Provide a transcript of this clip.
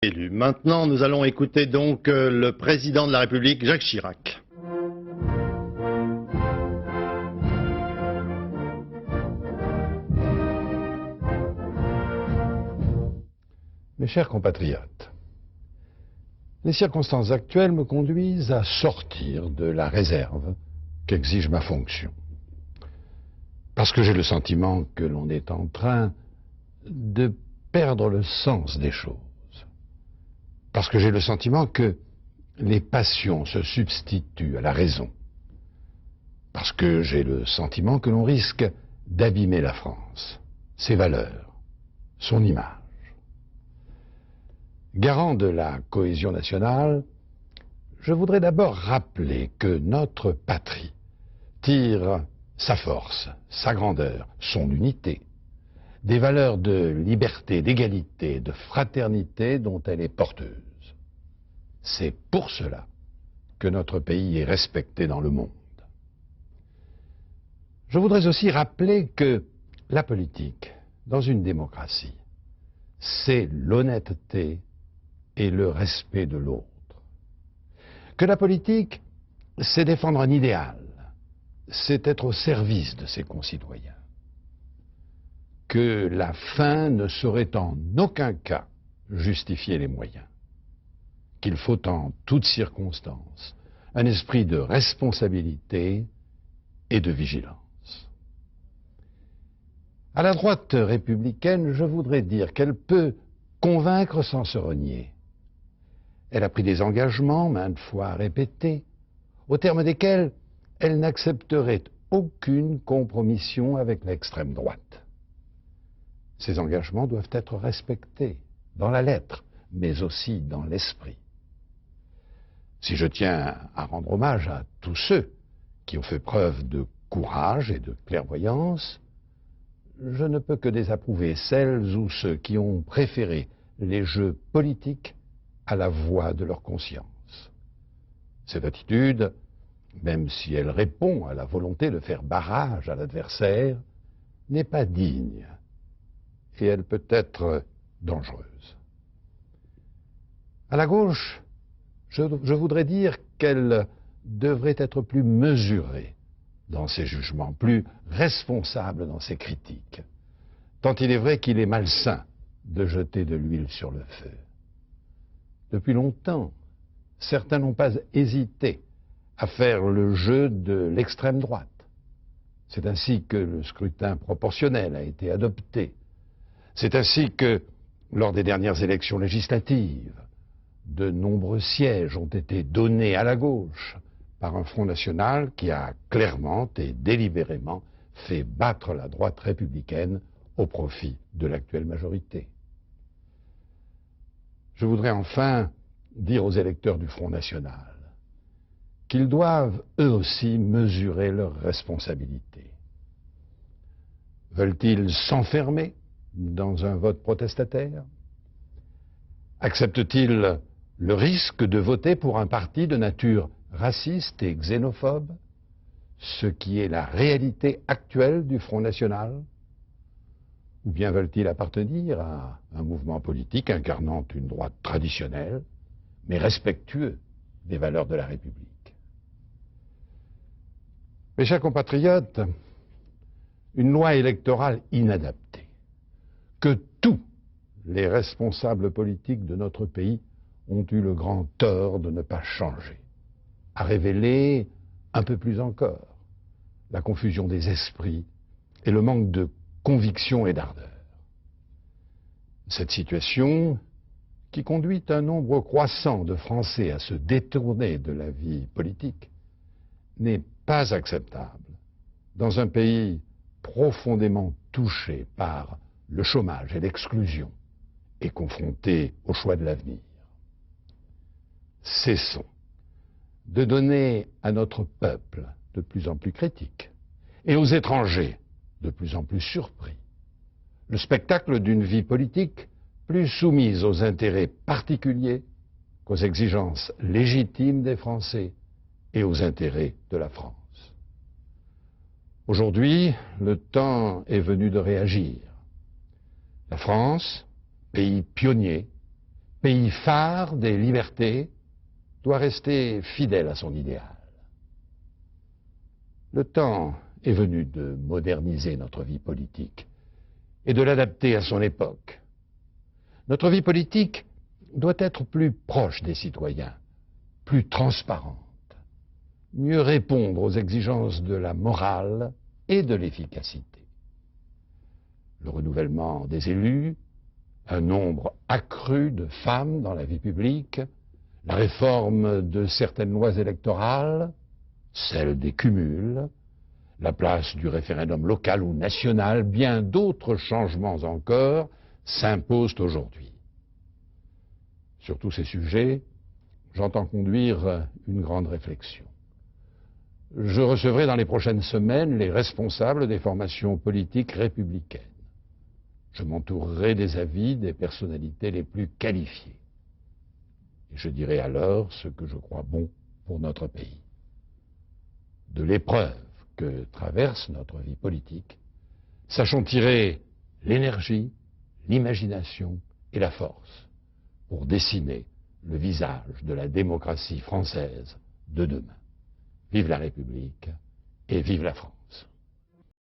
Élu. Maintenant, nous allons écouter donc le président de la République, Jacques Chirac. Mes chers compatriotes, les circonstances actuelles me conduisent à sortir de la réserve qu'exige ma fonction. Parce que j'ai le sentiment que l'on est en train de perdre le sens des choses. Parce que j'ai le sentiment que les passions se substituent à la raison. Parce que j'ai le sentiment que l'on risque d'abîmer la France, ses valeurs, son image. Garant de la cohésion nationale, je voudrais d'abord rappeler que notre patrie tire sa force, sa grandeur, son unité, des valeurs de liberté, d'égalité, de fraternité dont elle est porteuse. C'est pour cela que notre pays est respecté dans le monde. Je voudrais aussi rappeler que la politique, dans une démocratie, c'est l'honnêteté et le respect de l'autre. Que la politique, c'est défendre un idéal, c'est être au service de ses concitoyens. Que la fin ne saurait en aucun cas justifier les moyens. Qu'il faut en toutes circonstances un esprit de responsabilité et de vigilance. À la droite républicaine, je voudrais dire qu'elle peut convaincre sans se renier. Elle a pris des engagements maintes fois répétés, au terme desquels elle n'accepterait aucune compromission avec l'extrême droite. Ces engagements doivent être respectés dans la lettre, mais aussi dans l'esprit. Si je tiens à rendre hommage à tous ceux qui ont fait preuve de courage et de clairvoyance, je ne peux que désapprouver celles ou ceux qui ont préféré les jeux politiques à la voix de leur conscience. Cette attitude, même si elle répond à la volonté de faire barrage à l'adversaire, n'est pas digne et elle peut être dangereuse. À la gauche, je voudrais dire qu'elle devrait être plus mesurée dans ses jugements, plus responsable dans ses critiques, tant il est vrai qu'il est malsain de jeter de l'huile sur le feu. Depuis longtemps, certains n'ont pas hésité à faire le jeu de l'extrême droite. C'est ainsi que le scrutin proportionnel a été adopté. C'est ainsi que, lors des dernières élections législatives, de nombreux sièges ont été donnés à la gauche par un Front national qui a clairement et délibérément fait battre la droite républicaine au profit de l'actuelle majorité. Je voudrais enfin dire aux électeurs du Front national qu'ils doivent eux aussi mesurer leurs responsabilités. Veulent-ils s'enfermer dans un vote protestataire? Acceptent-ils le risque de voter pour un parti de nature raciste et xénophobe, ce qui est la réalité actuelle du Front national? Ou bien veulent-ils appartenir à un mouvement politique incarnant une droite traditionnelle, mais respectueux des valeurs de la République? Mes chers compatriotes, une loi électorale inadaptée, que tous les responsables politiques de notre pays ont eu le grand tort de ne pas changer, a révélé un peu plus encore la confusion des esprits et le manque de conviction et d'ardeur. Cette situation, qui conduit un nombre croissant de Français à se détourner de la vie politique, n'est pas acceptable dans un pays profondément touché par le chômage et l'exclusion et confronté au choix de l'avenir. Cessons de donner à notre peuple de plus en plus critique et aux étrangers de plus en plus surpris le spectacle d'une vie politique plus soumise aux intérêts particuliers qu'aux exigences légitimes des Français et aux intérêts de la France. Aujourd'hui, le temps est venu de réagir. La France, pays pionnier, pays phare des libertés, doit rester fidèle à son idéal. Le temps est venu de moderniser notre vie politique et de l'adapter à son époque. Notre vie politique doit être plus proche des citoyens, plus transparente, mieux répondre aux exigences de la morale et de l'efficacité. Le renouvellement des élus, un nombre accru de femmes dans la vie publique, la réforme de certaines lois électorales, celle des cumuls, la place du référendum local ou national, bien d'autres changements encore s'imposent aujourd'hui. Sur tous ces sujets, j'entends conduire une grande réflexion. Je recevrai dans les prochaines semaines les responsables des formations politiques républicaines. Je m'entourerai des avis des personnalités les plus qualifiées. Et je dirai alors ce que je crois bon pour notre pays. De l'épreuve que traverse notre vie politique, sachons tirer l'énergie, l'imagination et la force pour dessiner le visage de la démocratie française de demain. Vive la République et vive la France.